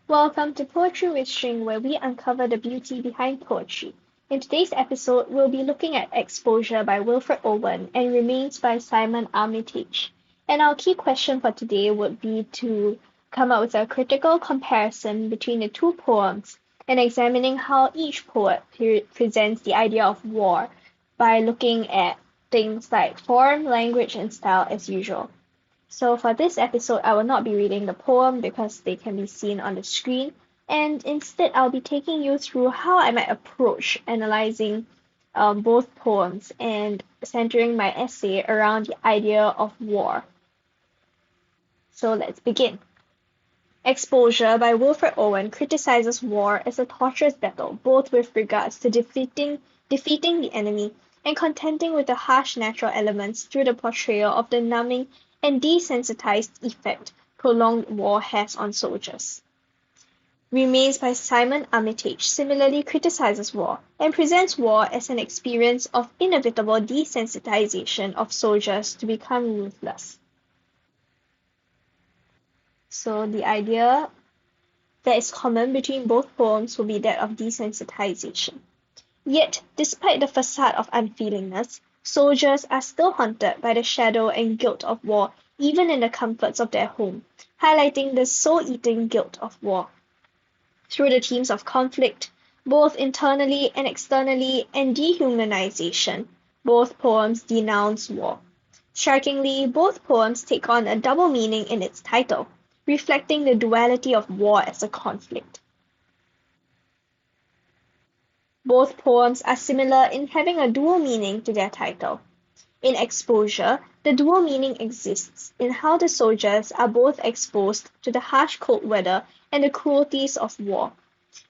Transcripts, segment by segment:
Welcome to Poetry with Shing, where we uncover the beauty behind poetry. In today's episode, we'll be looking at Exposure by Wilfred Owen and Remains by Simon Armitage. And our key question for today would be to come up with a critical comparison between the two poems and examining how each poet presents the idea of war by looking at things like form, language, and style as usual. So for this episode, I will not be reading the poem because they can be seen on the screen, and instead I'll be taking you through how I might approach analyzing both poems and centering my essay around the idea of war. So let's begin. Exposure by Wilfred Owen criticizes war as a torturous battle, both with regards to defeating the enemy and contending with the harsh natural elements through the portrayal of the numbing and desensitized effect prolonged war has on soldiers. Remains by Simon Armitage similarly criticizes war and presents war as an experience of inevitable desensitization of soldiers to become ruthless. So the idea that is common between both poems will be that of desensitization. Yet, despite the facade of unfeelingness, soldiers are still haunted by the shadow and guilt of war even in the comforts of their home, highlighting the soul-eating guilt of war. Through the themes of conflict, both internally and externally, and dehumanization, both poems denounce war. Strikingly, both poems take on a double meaning in its title, reflecting the duality of war as a conflict. Both poems are similar in having a dual meaning to their title. In Exposure, the dual meaning exists in how the soldiers are both exposed to the harsh cold weather and the cruelties of war.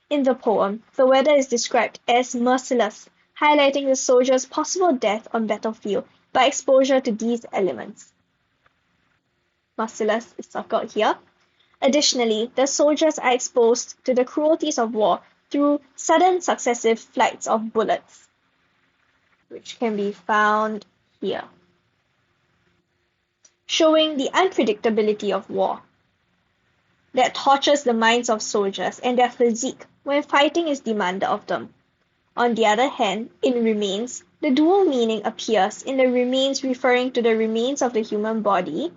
In the poem, the weather is described as merciless, highlighting the soldiers' possible death on battlefield by exposure to these elements. Merciless is circled here. Additionally, the soldiers are exposed to the cruelties of war through sudden successive flights of bullets, which can be found here, showing the unpredictability of war that tortures the minds of soldiers and their physique when fighting is demanded of them. On the other hand, in Remains, the dual meaning appears in the remains referring to the remains of the human body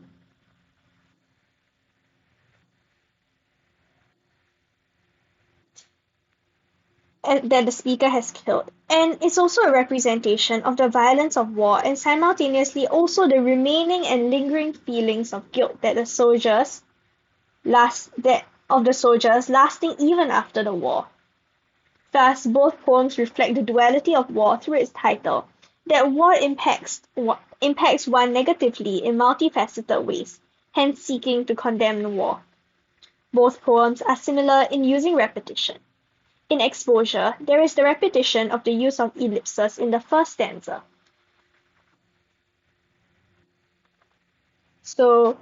that the speaker has killed, and it's also a representation of the violence of war and simultaneously also the remaining and lingering feelings of guilt that of the soldiers lasting even after the war. Thus, both poems reflect the duality of war through its title, that war impacts one negatively in multifaceted ways, hence seeking to condemn war. Both poems are similar in using repetition. In Exposure, there is the repetition of the use of ellipses in the first stanza. So,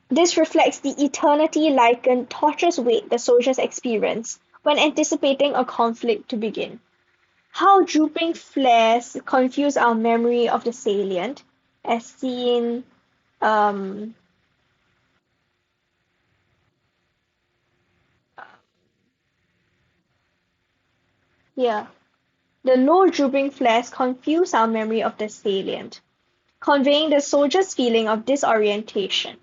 this reflects the eternity-likened torturous wait the soldiers experience when anticipating a conflict to begin. How drooping flares confuse our memory of the salient, as seen here. The low drooping flares confuse our memory of the salient, conveying the soldier's feeling of disorientation.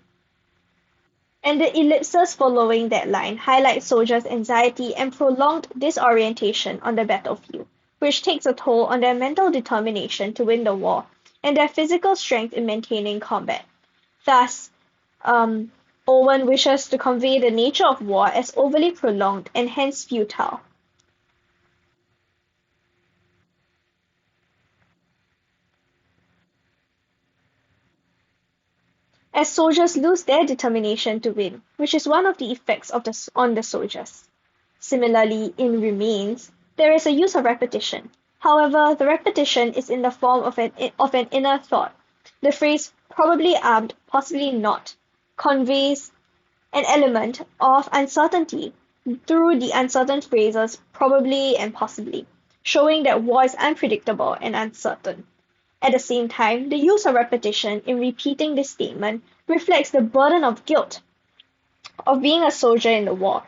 And the ellipses following that line highlight soldiers' anxiety and prolonged disorientation on the battlefield, which takes a toll on their mental determination to win the war and their physical strength in maintaining combat. Thus, Owen wishes to convey the nature of war as overly prolonged and hence futile. As soldiers lose their determination to win, which is one of the effects on the soldiers. Similarly, in Remains, there is a use of repetition. However, the repetition is in the form of an inner thought. The phrase "probably armed, possibly not" conveys an element of uncertainty through the uncertain phrases "probably" and "possibly", showing that war is unpredictable and uncertain. At the same time, the use of repetition in repeating this statement reflects the burden of guilt of being a soldier in the war,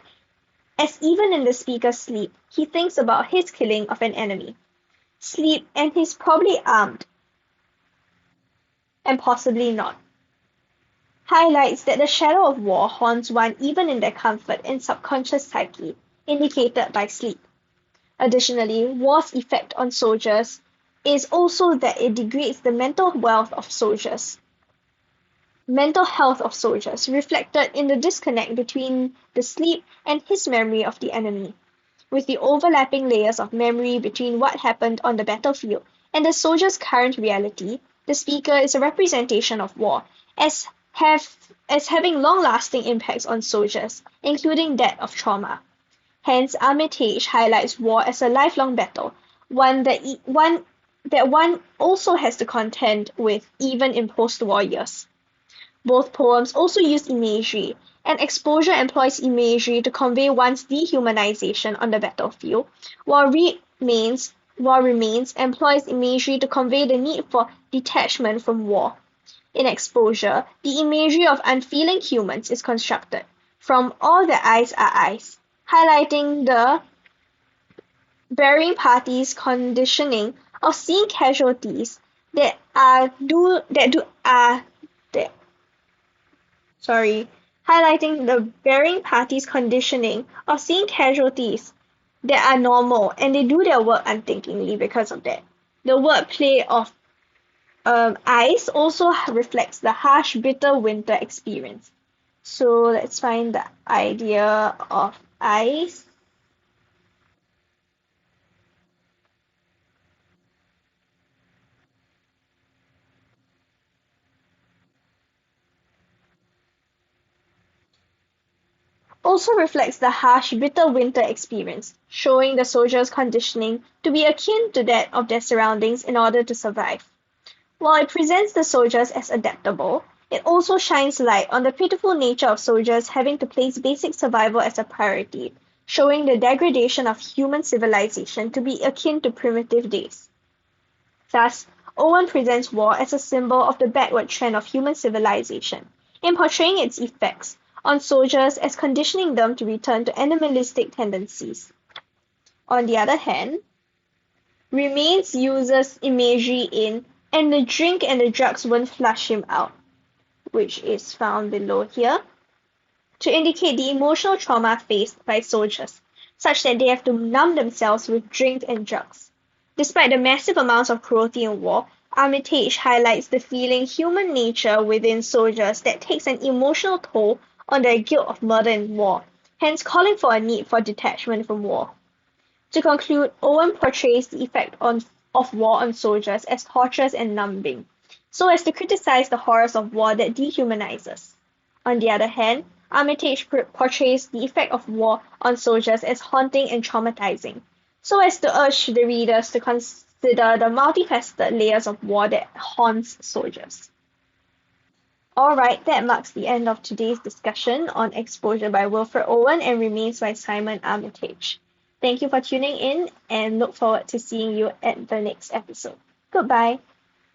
as even in the speaker's sleep, he thinks about his killing of an enemy. Sleep, and he's probably armed, and possibly not. Highlights that the shadow of war haunts one even in their comfort and subconscious psyche, indicated by sleep. Additionally, war's effect on soldiers is also that it degrades the mental health of soldiers, reflected in the disconnect between the sleep and his memory of the enemy. With the overlapping layers of memory between what happened on the battlefield and the soldier's current reality, the speaker is a representation of war, as as having long-lasting impacts on soldiers, including that of trauma. Hence, Armitage highlights war as a lifelong battle, one that one also has to contend with even in post-war years. Both poems also use imagery, and Exposure employs imagery to convey one's dehumanization on the battlefield, while Remains employs imagery to convey the need for detachment from war. In Exposure, the imagery of unfeeling humans is constructed, from all the eyes are eyes, highlighting the varying parties' conditioning of seeing casualties that are do that do are that sorry, highlighting the varying parties' conditioning of seeing casualties that are normal and they do their work unthinkingly because of that. The wordplay of ice also reflects the harsh, bitter winter experience. So let's find the idea of ice. Also reflects the harsh, bitter winter experience, showing the soldiers' conditioning to be akin to that of their surroundings in order to survive. While it presents the soldiers as adaptable, it also shines light on the pitiful nature of soldiers having to place basic survival as a priority, showing the degradation of human civilization to be akin to primitive days. Thus, Owen presents war as a symbol of the backward trend of human civilization, in portraying its effects on soldiers as conditioning them to return to animalistic tendencies. On the other hand, Remains uses imagery in "and the drink and the drugs won't flush him out", which is found below here, to indicate the emotional trauma faced by soldiers, such that they have to numb themselves with drink and drugs. Despite the massive amounts of cruelty in war, Armitage highlights the feeling human nature within soldiers that takes an emotional toll on their guilt of murder in war, hence calling for a need for detachment from war. To conclude, Owen portrays the effect of war on soldiers as torturous and numbing, so as to criticize the horrors of war that dehumanizes. On the other hand, Armitage portrays the effect of war on soldiers as haunting and traumatizing, so as to urge the readers to consider the multifaceted layers of war that haunts soldiers. Alright, that marks the end of today's discussion on Exposure by Wilfred Owen and Remains by Simon Armitage. Thank you for tuning in and look forward to seeing you at the next episode. Goodbye.